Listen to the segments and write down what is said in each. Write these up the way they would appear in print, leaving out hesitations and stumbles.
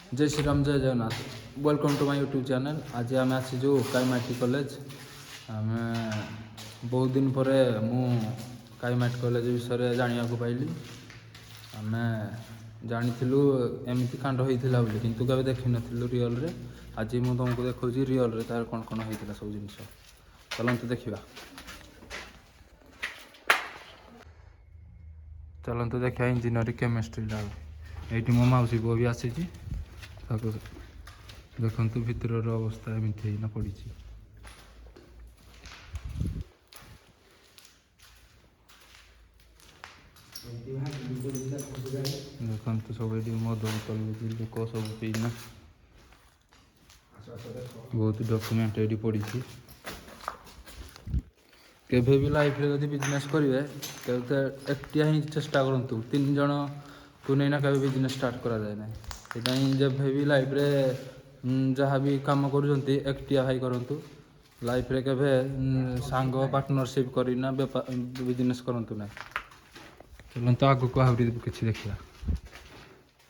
जय श्री राम जय Jagannath welcome to my YouTube channel. आज आम आसीजु काईमाटी कॉलेज। आम बहुत दिन पर मु काईमाटी कॉलेज विषय जाना पाइली। आम जानी एमती कांड होता बोली किंतु केवे देखी नु रियल रे। आज मुझे तुमको देखा रियल रे तार कौन कौन होता सब जिन चलते देखा। चलते देखा इंजीनियरिंग केमिस्ट्री लैब। ये मो मौसी पुओ भी आसी देखु भितर अवस्था एमती पड़ी। देखु सब ये मद बोतल लोक सब पीना बहुत डॉक्यूमेंट ये पड़ी। केभे भी लाइफ रे बिजनेस करेंगे एकटिया ही चेष्टा करूँ। 3 जन को नहीं ना कभी बिजनेस स्टार्ट करा जाए ना। ये जब भी लाइफ रे जहाँ भी काम कर एकटिया भाई करूँ। लाइफ रे केभे सांग पार्टनरशिप करना बिजनेस करूँ ना। चलते आग को आहरी कि देखा।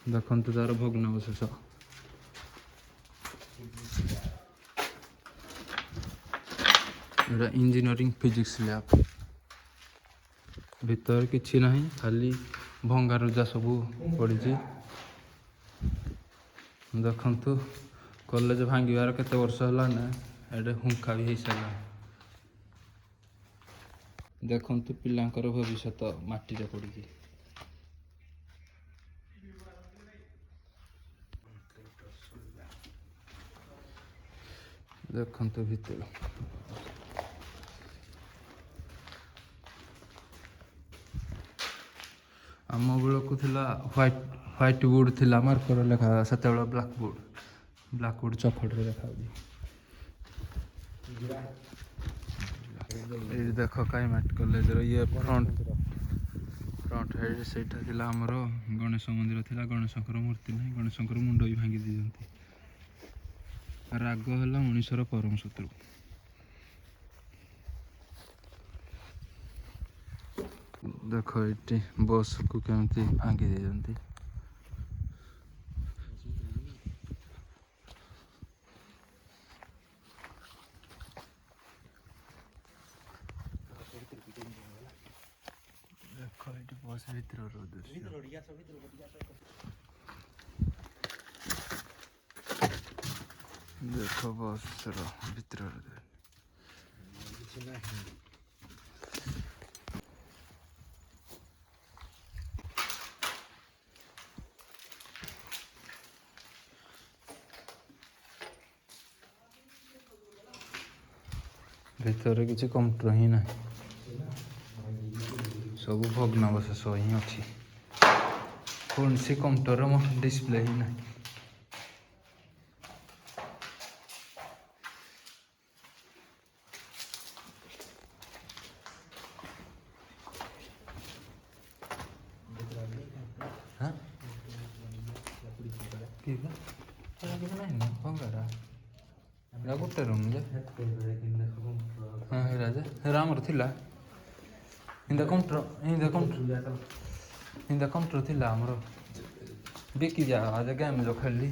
देखु तार भग्नावशेष इंजीनियरिंग फिजिक्स लैब भीतर किसी ना खाली भंगारुजा सब पड़ी। देखु कॉलेज भांगार केते वर्ष है ना ये हुंका भी हो सारा। देखु पिलांकर भविष्य माटी रे पड़ी। देखु भीतर आम बेलू ह्वाइट बोर्ड थी मार्कर लेखा से ब्लाक बोर्ड चखट देखा। ये देख काईमाटी कॉलेज ये फ्रंट है से आमर गणेश मंदिर थी। गणेश मूर्ति ना गणेश मुंड भी भांगी दी। राग है मनीषर परम शत्रु। देख ये बस को केमती भांगी दे। बस देख बस भीतर भीतर किसी कंप्यूटर ही ना सब भग्नावशेष ही अच्छी। कौन सी कंप्यूटर डिस्प्ले ही ना। गोटे रूम रामर थी कंप्यूटर थी आमर बिकी जा आज गेम जो खेली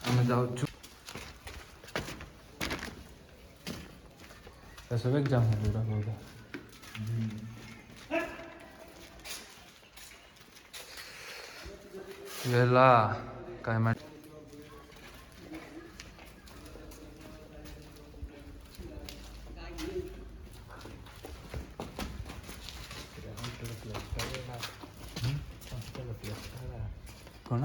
आम जाऊँ सब एग्जाम हो गला काईमाटी कौन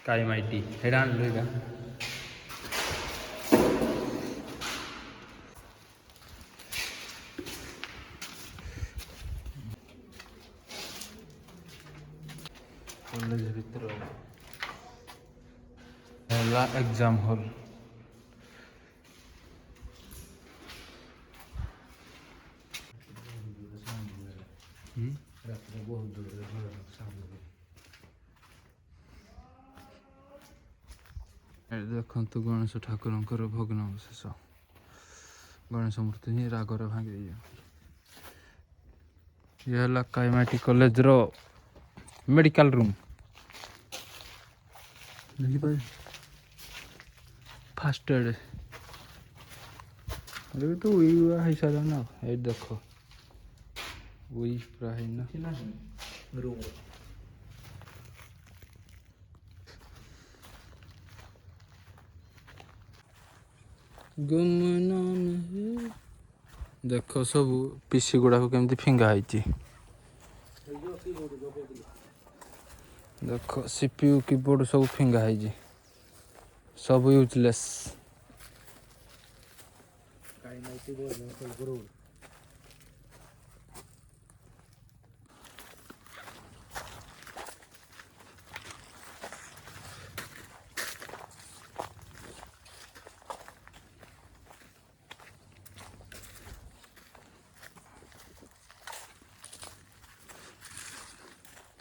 काईमाटी हैरान लेगा। कॉलेज भीतर एग्जाम हॉल ରାତିରେ ବହୁତ ଜୋରରେ ଝଡ଼ ସାଉଣ୍ଡ ହୁଏ। ଏଠି ଦେଖନ୍ତୁ ଗଣେଶ ଠାକୁରଙ୍କର ଭଗ୍ନାବଶେଷ। ଗଣେଶ ମୂର୍ତ୍ତି ହିଁ ରାଗରେ ଭାଙ୍ଗି ଦେଇଛନ୍ତି। ଇଏ ହେଲା କାଇମାଟି କଲେଜର ମେଡ଼ିକାଲ ରୁମ୍। ଦେଖିପାରିବେ ଫାଷ୍ଟ ଏଡ୍ ଏବେ ତ ଉଇ ଉଆ ହେଇସାରିଲାଣି ଆଉ। ଏଇଠି ଦେଖ ଉଇ ପୁରା ହେଇନା ରୁମ୍ ଦେଖ ସବୁ ପିସି ଗୁଡ଼ାକ କେମିତି ଫିଙ୍ଗା ହେଇଛି। ଦେଖ CPU କିବୋର୍ଡ଼ ସବୁ ଫିଙ୍ଗା ହେଇଛି, ସବୁ ୟୁଜଲେସ୍।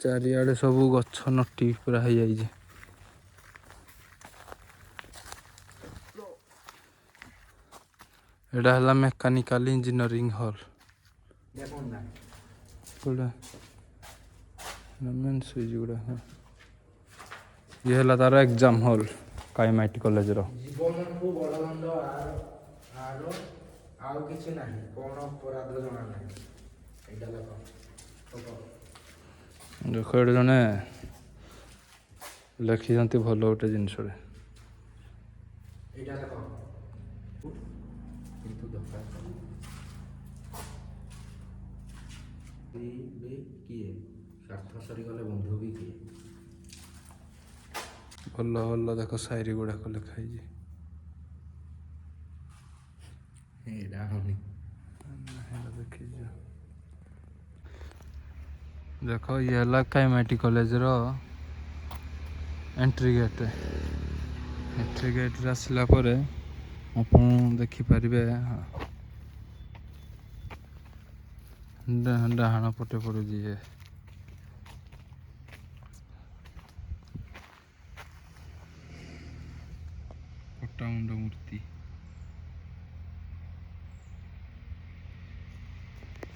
ଚାରିଆଡ଼େ ସବୁ ଗଛ ନଟି ପୁରା ହେଇଯାଇଛି। ଏଇଟା ହେଲା ମେକାନିକାଲ ଇଞ୍ଜିନିୟରିଂ ହଲ୍। କୋଉଟା ମେନ୍ ସୁଇଚ୍ ଗୁଡ଼ା। ଇଏ ହେଲା ତାର ଏକ୍ଜାମ ହଲ୍ କାଇମାଇଟି କଲେଜର। ଜୀବନଠୁ ବଡ଼ ଦଣ୍ଡ ଆର ଆଉ କିଛି ନାହିଁ। କ'ଣ ଅପରାଧ ଜଣା ନାହିଁ। ଏଇଟା ଦେଖ ଦେଖ ଏଠି ଜଣେ ଲେଖିଛନ୍ତି ଭଲ ଗୋଟେ ଜିନିଷଟେ। ଏଇଟା ଦେଖ କିନ୍ତୁ ଦରକାର ବି କିଏ ସ୍ୱାର୍ଥ ସରିଗଲେ ବନ୍ଧୁ ବି କିଏ। ଭଲ ଭଲ ଦେଖ ସାଇରୀ ଗୁଡ଼ାକ ଲେଖା ହେଇଛି। ଏଇଟା ହଉନି ଦେଖିଛ ଦେଖ ଇଏ ହେଲା କାଇମାଇଟି କଲେଜର ଏଣ୍ଟ୍ରି ଗେଟ୍। ଏଣ୍ଟ୍ରି ଗେଟ୍ରେ ଆସିଲା ପରେ ଆପଣ ଦେଖିପାରିବେ ଡାହାଣ ପଟେ ପଡ଼ୁଛି ଇଏ କଟାମୁଣ୍ଡ ମୂର୍ତ୍ତି।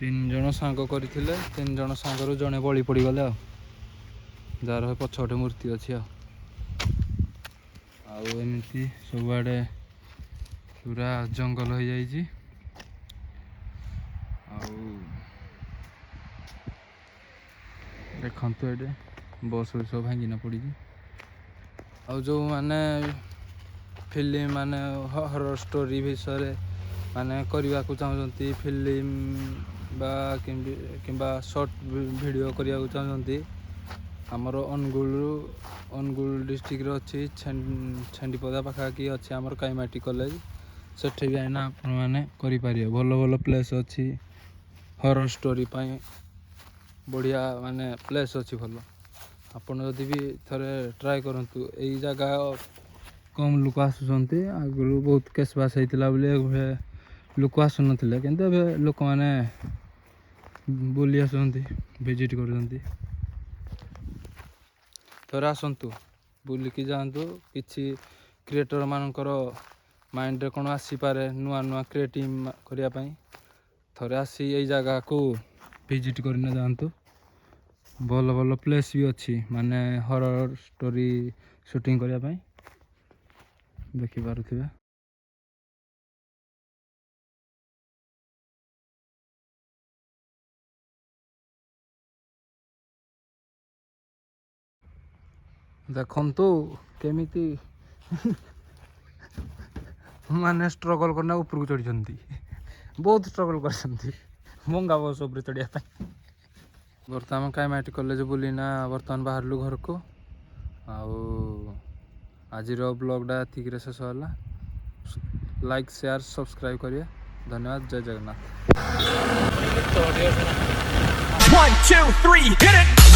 3 ଜଣ ସାଙ୍ଗ କରିଥିଲେ, 3 ଜଣ ସାଙ୍ଗରୁ ଜଣେ ବଳି ପଡ଼ିଗଲେ ଆଉ, ଯାହାର ପଛପଟେ ମୂର୍ତ୍ତି ଅଛି ଆଉ ଏମିତି ସବୁଆଡ଼େ ପୁରା ଜଙ୍ଗଲ ହେଇଯାଇଛି। ଆଉ ଦେଖନ୍ତୁ ଏଠି ବସ୍ ସବୁ ଭାଙ୍ଗିନା ପଡ଼ିଛି। ଆଉ ଯେଉଁମାନେ ଫିଲ୍ମ ମାନେ ହରର ଷ୍ଟୋରି ବିଷୟରେ ମାନେ କରିବାକୁ ଚାହୁଁଛନ୍ତି, ଫିଲ୍ମ ବା କିମ୍ବା ସର୍ଟ ଭିଡ଼ିଓ କରିବାକୁ ଚାହୁଁଛନ୍ତି, ଆମର ଅନୁଗୁଳ ଡିଷ୍ଟ୍ରିକ୍ଟରେ ଅଛି ଛେଣ୍ଡିପଦା ପାଖାପାଖି ଅଛି ଆମର କାଇମାଟି କଲେଜ। ସେଠି ବି ଆଇନା ଆପଣମାନେ କରିପାରିବେ। ଭଲ ଭଲ ପ୍ଲେସ୍ ଅଛି ହରର ଷ୍ଟୋରି ପାଇଁ, ବଢ଼ିଆ ମାନେ ପ୍ଲେସ୍ ଅଛି ଭଲ। ଆପଣ ଯଦି ବି ଥରେ ଟ୍ରାଏ କରନ୍ତୁ। ଏଇ ଜାଗା କମ୍ ଲୋକ ଆସୁଛନ୍ତି। ଆଗରୁ ବହୁତ କେସ୍ ବାସ୍ ହେଇଥିଲା ବୋଲି ଏବେ ଲୋକ ଆସୁନଥିଲେ, କିନ୍ତୁ ଏବେ ଲୋକମାନେ ବୁଲି ଆସୁଛନ୍ତି, ଭିଜିଟ୍ କରୁଛନ୍ତି। ଥରେ ଆସନ୍ତୁ, ବୁଲିକି ଯାଆନ୍ତୁ। କିଛି କ୍ରିଏଟର୍ ମାନଙ୍କର ମାଇଣ୍ଡରେ କ'ଣ ଆସିପାରେ ନୂଆ ନୂଆ କ୍ରିଏଟିଭ୍ କରିବା ପାଇଁ। ଥରେ ଆସି ଏଇ ଜାଗାକୁ ଭିଜିଟ୍ କରିନା ଯାଆନ୍ତୁ। ଭଲ ଭଲ ପ୍ଲେସ୍ ବି ଅଛି ମାନେ ହରର ଷ୍ଟୋରି ସୁଟିଂ କରିବା ପାଇଁ, ଦେଖିପାରୁଥିବେ। ଦେଖନ୍ତୁ କେମିତି ମାନେ ଷ୍ଟ୍ରଗଲ୍ କରିନା ଉପରକୁ ଚଢ଼ିଛନ୍ତି। ବହୁତ ଷ୍ଟ୍ରଗଲ୍ କରିଛନ୍ତି ଭଙ୍ଗା ବସ୍ ଉପରେ ଚଢ଼ିବା ପାଇଁ। ବର୍ତ୍ତମାନ କାଇମାଇଟି କଲେଜ ବୁଲିନା ବର୍ତ୍ତମାନ ବାହାରିଲୁ ଘରକୁ। ଆଉ ଆଜିର ବ୍ଲଗ୍ଟା ଏତିକିରେ ଶେଷ ହେଲା। ଲାଇକ୍ ସେୟାର ସବସ୍କ୍ରାଇବ୍ କରିବେ। ଧନ୍ୟବାଦ। ଜୟ ଜଗନ୍ନାଥ। 1, 2, 3, hit it!